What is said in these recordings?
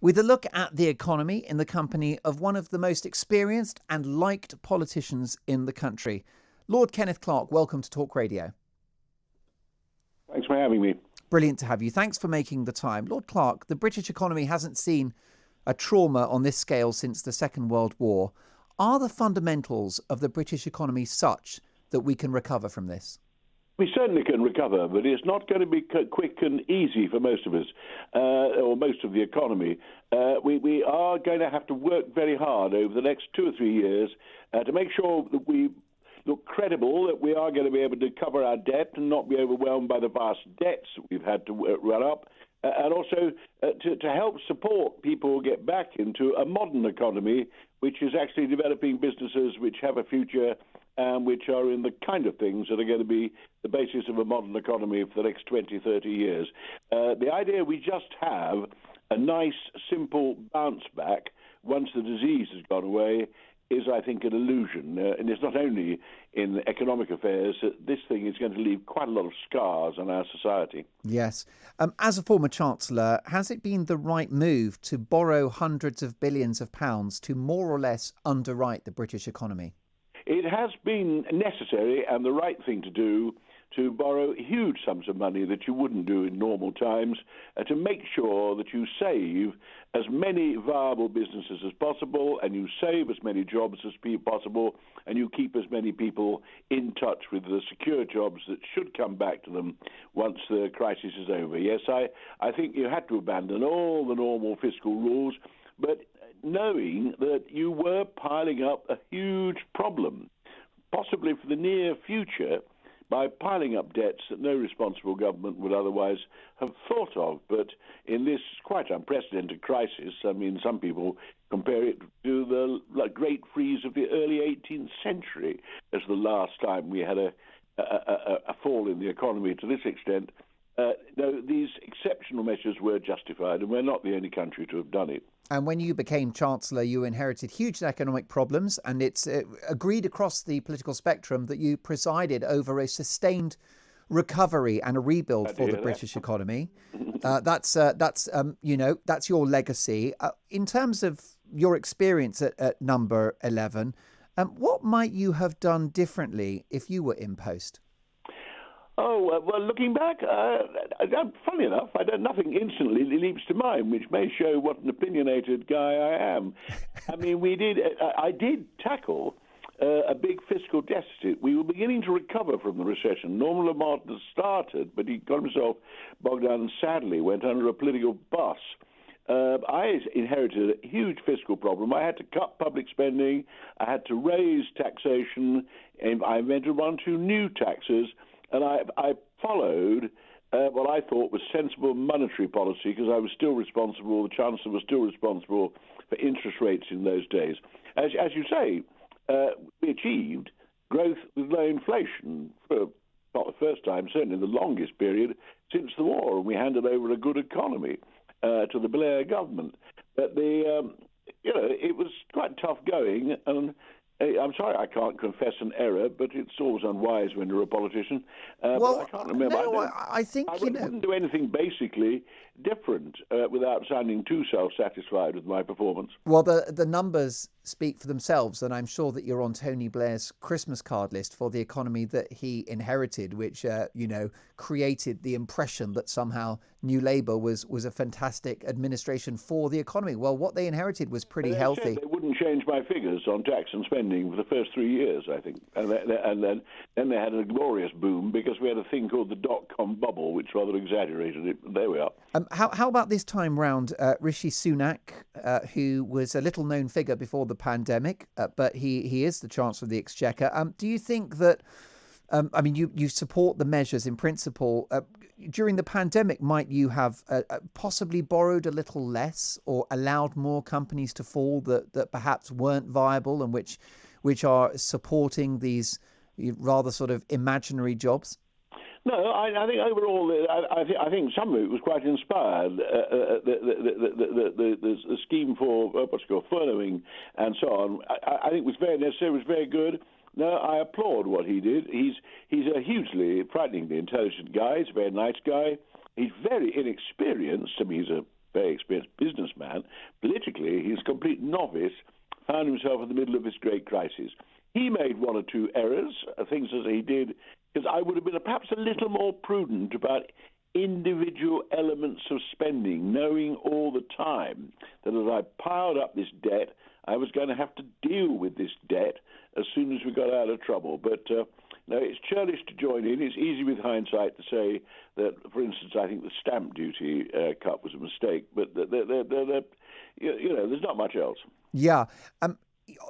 with a look at the economy in the company of one of the most experienced and liked politicians in the country. Lord Kenneth Clarke, welcome to Talk Radio. Thanks for having me. Brilliant to have you. Thanks for making the time. Lord Clarke, the British economy hasn't seen a trauma on this scale since the Second World War. Are the fundamentals of the British economy such that we can recover from this? We certainly can recover, but it's not going to be quick and easy for most of us, or most of the economy. We are going to have to work very hard over the next 2 or 3 years to make sure that we look credible, that we are going to be able to cover our debt and not be overwhelmed by the vast debts that we've had to run up, and also to help support people get back into a modern economy, which is actually developing businesses which have a future and which are in the kind of things that are going to be the basis of a modern economy for the next 20, 30 years. The idea we just have a nice, simple bounce back once the disease has gone away is, I think, an illusion. And it's not only in economic affairs. This thing is going to leave quite a lot of scars on our society. Yes. As a former Chancellor, has it been the right move to borrow hundreds of billions of pounds to more or less underwrite the British economy? It has been necessary and the right thing to do to borrow huge sums of money that you wouldn't do in normal times to make sure that you save as many viable businesses as possible and you save as many jobs as possible and you keep as many people in touch with the secure jobs that should come back to them once the crisis is over. Yes, I think you had to abandon all the normal fiscal rules, but knowing that you were piling up a huge problem, possibly for the near future, by piling up debts that no responsible government would otherwise have thought of. But in this quite unprecedented crisis, I mean, some people compare it to the great freeze of the early 18th century as the last time we had a fall in the economy to this extent. No, these exceptional measures were justified, and we're not the only country to have done it. And when you became Chancellor, you inherited huge economic problems, and it's agreed across the political spectrum that you presided over a sustained recovery and a rebuild for the British economy. That's your legacy. In terms of your experience at number 11, what might you have done differently if you were in post? Oh, well, looking back, funny enough, nothing instantly leaps to mind, which may show what an opinionated guy I am. I mean, I did tackle a big fiscal deficit. We were beginning to recover from the recession. Norman Lamont had started, but he got himself bogged down and sadly went under a political bus. I inherited a huge fiscal problem. I had to cut public spending. I had to raise taxation. And I invented 1 or 2 new taxes. And I followed what I thought was sensible monetary policy because I was still responsible, the Chancellor was still responsible for interest rates in those days. As you say, we achieved growth with low inflation for not the first time, certainly the longest period since the war, and we handed over a good economy to the Blair government. But it was quite tough going, and I'm sorry I can't confess an error, but it's always unwise when you're a politician. But I can't remember. I think I wouldn't do anything basically different without sounding too self-satisfied with my performance. Well, the numbers speak for themselves, and I'm sure that you're on Tony Blair's Christmas card list for the economy that he inherited, which created the impression that somehow New Labour was a fantastic administration for the economy. Well, what they inherited was pretty healthy. They wouldn't change my figures on tax and spending for the first 3 years, I think, and then they had a glorious boom because we had a thing called the dot-com bubble, which rather exaggerated it. There we are. How about this time round, Rishi Sunak, who was a little-known figure before the pandemic, but he is the Chancellor of the Exchequer. Do you think that, you support the measures in principle. During the pandemic, might you have possibly borrowed a little less or allowed more companies to fall that perhaps weren't viable and which are supporting these rather sort of imaginary jobs? No, I think overall, I think some of it was quite inspired. The scheme for what's called furloughing and so on, I think was very necessary, was very good. No, I applaud what he did. He's a hugely, frighteningly intelligent guy. He's a very nice guy. He's very inexperienced. I mean, he's a very experienced businessman, novice found himself in the middle of this great crisis. He made one or two errors, things as he did, because I would have been perhaps a little more prudent about individual elements of spending, knowing all the time that as I piled up this debt, I was going to have to deal with this debt as soon as we got out of trouble. But no, it's churlish to join in. It's easy with hindsight to say that, for instance, I think the stamp duty cut was a mistake, but there's not much else. Yeah.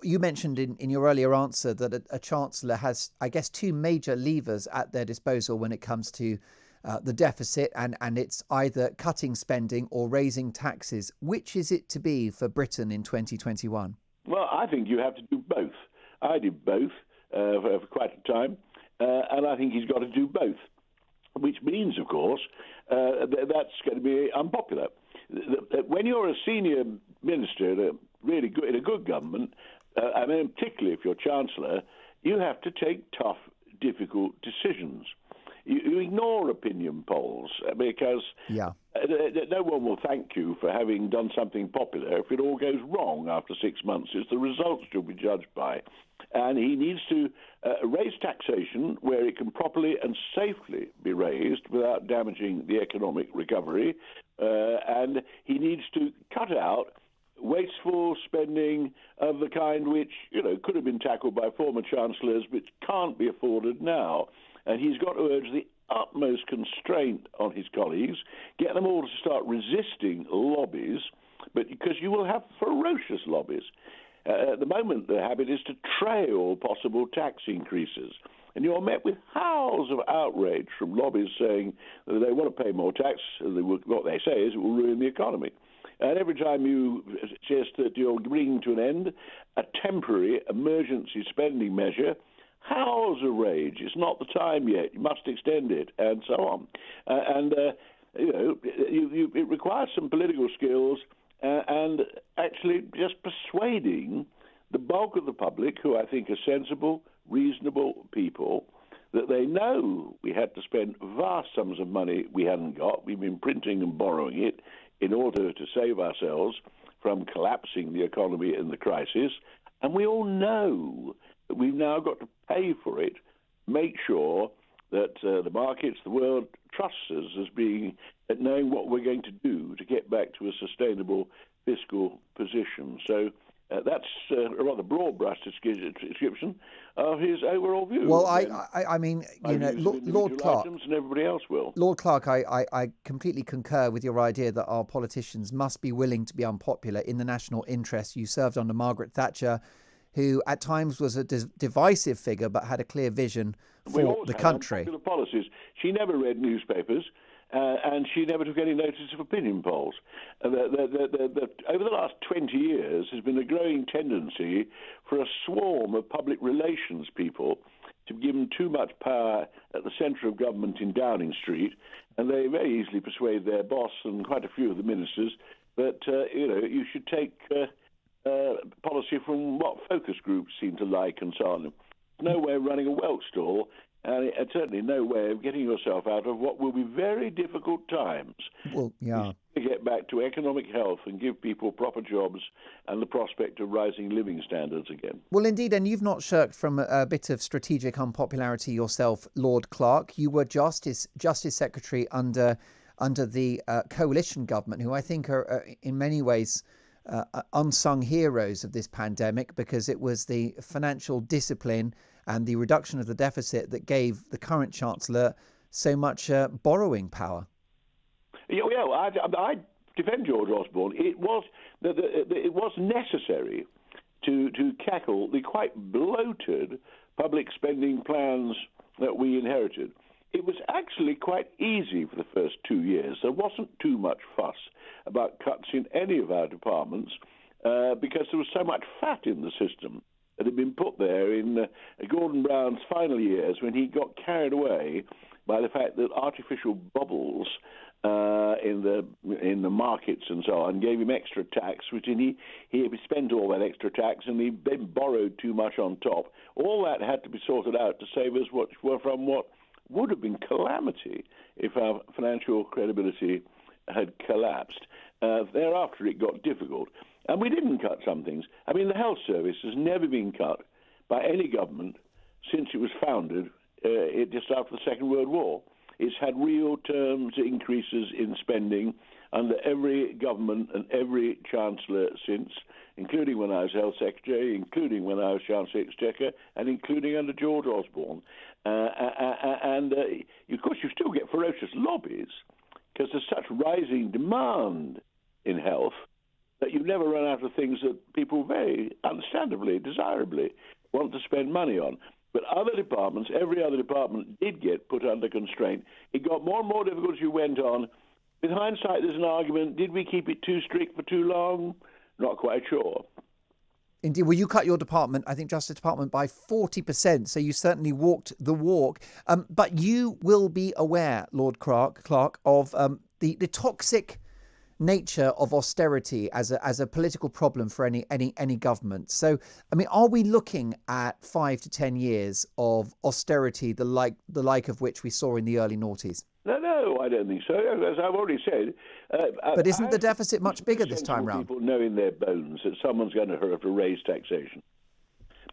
You mentioned in your earlier answer that a chancellor has, I guess, two major levers at their disposal when it comes to the deficit, and it's either cutting spending or raising taxes. Which is it to be for Britain in 2021? Well, I think you have to do both. I did both for quite a time, and I think he's got to do both, which means, of course, that's going to be unpopular. When you're a senior minister in a good government, I mean, particularly if you're chancellor, you have to take tough, difficult decisions. You ignore opinion polls because no one will thank you for having done something popular if it all goes wrong after 6 months. It's the results you'll be judged by. And he needs to raise taxation where it can properly and safely be raised without damaging the economic recovery. And he needs to cut out wasteful spending of the kind which, could have been tackled by former chancellors, but can't be afforded now. And he's got to urge the utmost constraint on his colleagues, get them all to start resisting lobbies, but because you will have ferocious lobbies. At the moment, the habit is to trail possible tax increases. And you're met with howls of outrage from lobbies saying that they want to pay more tax. What they say is it will ruin the economy. And every time you suggest that you're bringing to an end a temporary emergency spending measure, howls of rage. It's not the time yet. You must extend it, and so on. It requires some political skills and actually just persuading the bulk of the public, who I think are sensible, reasonable people, that they know we had to spend vast sums of money we hadn't got. We've been printing and borrowing it in order to save ourselves from collapsing the economy in the crisis. And we all know that we've now got to pay for it, make sure that the markets, the world trusts us as being at knowing what we're going to do to get back to a sustainable fiscal position. So that's a rather broad-brush description of his overall view. Well, I mean, Lord Clarke and everybody else will. Lord Clarke, I completely concur with your idea that our politicians must be willing to be unpopular in the national interest. You served under Margaret Thatcher, who at times was a divisive figure but had a clear vision for the country. Unpopular policies. She never read newspapers. And she never took any notice of opinion polls. Over the last 20 years, there's been a growing tendency for a swarm of public relations people to give them too much power at the centre of government in Downing Street, and they very easily persuade their boss and quite a few of the ministers that you should take policy from what focus groups seem to like and so on. No way of running a Welch stall. And certainly no way of getting yourself out of what will be very difficult times. Well, yeah. To get back to economic health and give people proper jobs and the prospect of rising living standards again. Well, indeed, and you've not shirked from a bit of strategic unpopularity yourself, Lord Clarke. You were Justice Secretary under the coalition government, who I think are in many ways unsung heroes of this pandemic, because it was the financial discipline and the reduction of the deficit that gave the current Chancellor so much borrowing power. Yeah, I defend George Osborne. It was necessary to tackle the quite bloated public spending plans that we inherited. It was actually quite easy for the first 2 years. There wasn't too much fuss about cuts in any of our departments because there was so much fat in the system that had been put there in Gordon Brown's final years, when he got carried away by the fact that artificial bubbles in the markets and so on gave him extra tax, which he spent all that extra tax and he then borrowed too much on top. All that had to be sorted out to save us from what would have been calamity if our financial credibility had collapsed. Thereafter, it got difficult. And we didn't cut some things. I mean, the health service has never been cut by any government since it was founded just after the Second World War. It's had real terms increases in spending under every government and every chancellor since, including when I was Health Secretary, including when I was Chancellor Exchequer, and including under George Osborne. Of course, you still get ferocious lobbies because there's such rising demand in health that you never run out of things that people very understandably, desirably want to spend money on. But other departments, every other department did get put under constraint. It got more and more difficult as you went on. With hindsight, there's an argument, did we keep it too strict for too long? Not quite sure. Indeed. Well, you cut your department, I think Justice Department, by 40%. So you certainly walked the walk. But you will be aware, Lord Clarke, of the toxic nature of austerity as a political problem for any government. So, I mean, are we looking at 5 to 10 years of austerity, the like of which we saw in the early noughties? No, I don't think so. As I've already said. But isn't the deficit much bigger this time round? People know in their bones that someone's going to have to raise taxation.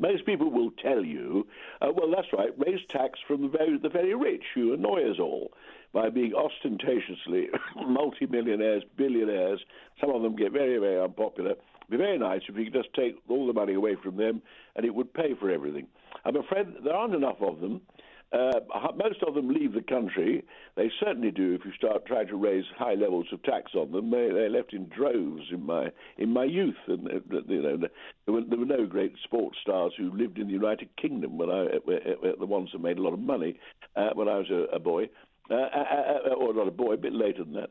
Most people will tell you, well, that's right, raise tax from the very rich who annoy us all by being ostentatiously multimillionaires, billionaires. Some of them get very, very unpopular. It'd be very nice if we could just take all the money away from them and it would pay for everything. I'm afraid there aren't enough of them. Most of them leave the country. They certainly do if you start trying to raise high levels of tax on them. They're left in droves in my youth. And there were no great sports stars who lived in the United Kingdom the ones that made a lot of money when I was a boy. Or not a boy, a bit later than that.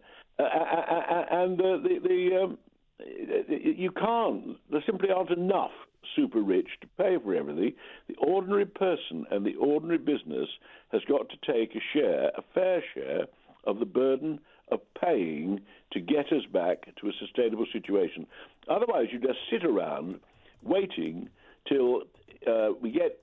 You can't. There simply aren't enough super rich to pay for everything. The ordinary person and the ordinary business has got to take a fair share of the burden of paying to get us back to a sustainable situation. Otherwise, you just sit around waiting till we get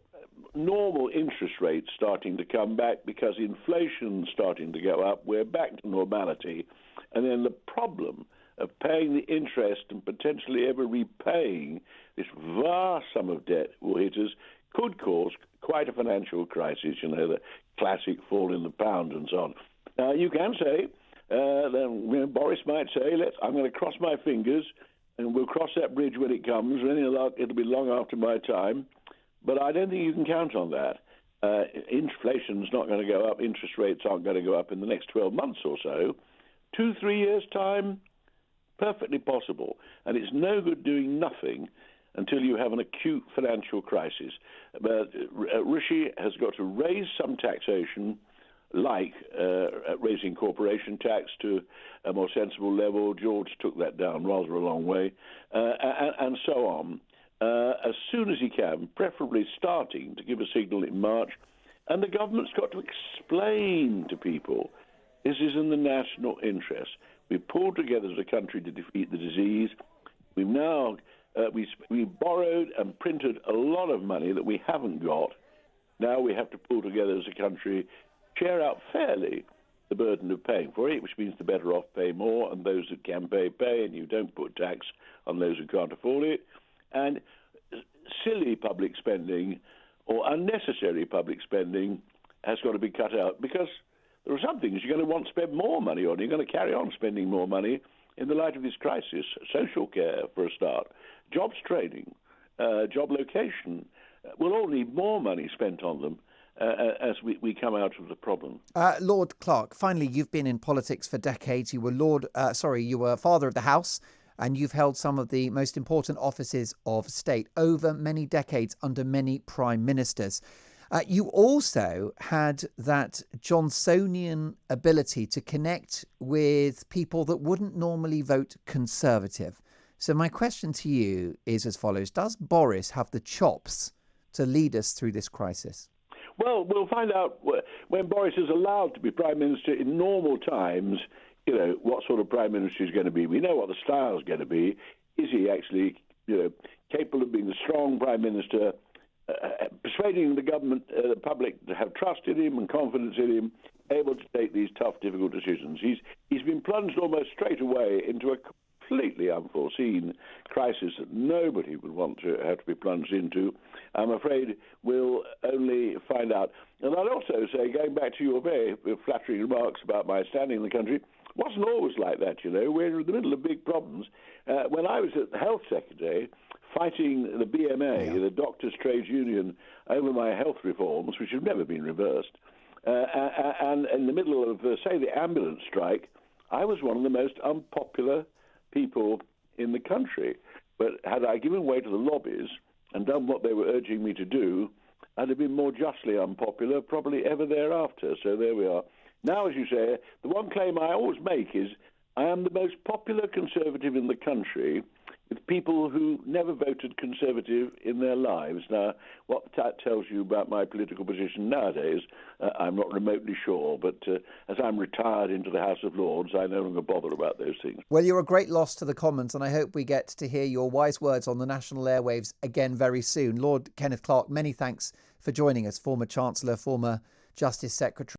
normal interest rates starting to come back because inflation's starting to go up. We're back to normality. And then the problem of paying the interest and potentially ever repaying this vast sum of debt will hit us could cause quite a financial crisis, the classic fall in the pound and so on. Now, you can say, Boris might say, I'm going to cross my fingers and we'll cross that bridge when it comes. It'll be long after my time. But I don't think you can count on that. Inflation's not going to go up. Interest rates aren't going to go up in the next 12 months or so. 2-3 years' time, perfectly possible. And it's no good doing nothing until you have an acute financial crisis. But Rishi has got to raise some taxation, like raising corporation tax to a more sensible level. George took that down rather a long way, and so on. As soon as he can, preferably starting to give a signal in March. And the government's got to explain to people this is in the national interest. We've pulled together as a country to defeat the disease. We've now we borrowed and printed a lot of money that we haven't got. Now we have to pull together as a country, share out fairly the burden of paying for it, which means the better off pay more, and those that can pay, and you don't put tax on those who can't afford it. And silly public spending or unnecessary public spending has got to be cut out, because there are some things you're going to want to spend more money on. You're going to carry on spending more money in the light of this crisis. Social care, for a start, jobs training, job location, will all need more money spent on them as we come out of the problem. Lord Clarke, finally, you've been in politics for decades. You were Father of the House, and you've held some of the most important offices of state over many decades under many prime ministers. You also had that Johnsonian ability to connect with people that wouldn't normally vote Conservative. So my question to you is as follows. Does Boris have the chops to lead us through this crisis? Well, we'll find out when Boris is allowed to be Prime Minister in normal times, what sort of Prime Minister he's going to be. We know what the style is going to be. Is he actually, capable of being a strong Prime Minister, persuading the government, the public to have trust in him and confidence in him, able to take these tough, difficult decisions? He's been plunged almost straight away into a completely unforeseen crisis that nobody would want to have to be plunged into, I'm afraid we'll only find out. And I'd also say, going back to your very flattering remarks about my standing in the country, it wasn't always like that, you know. We're in the middle of big problems. When I was at the Health Secretary, fighting the BMA, the Doctors' Trades Union, over my health reforms, which have never been reversed, and in the middle of, say, the ambulance strike, I was one of the most unpopular people in the country. But had I given way to the lobbies and done what they were urging me to do, I'd have been more justly unpopular probably ever thereafter. So there we are. Now, as you say, the one claim I always make is I am the most popular Conservative in the country, with people who never voted Conservative in their lives. Now, what that tells you about my political position nowadays, I'm not remotely sure, but as I'm retired into the House of Lords, I no longer bother about those things. Well, you're a great loss to the Commons, and I hope we get to hear your wise words on the national airwaves again very soon. Lord Kenneth Clarke, many thanks for joining us, former Chancellor, former Justice Secretary.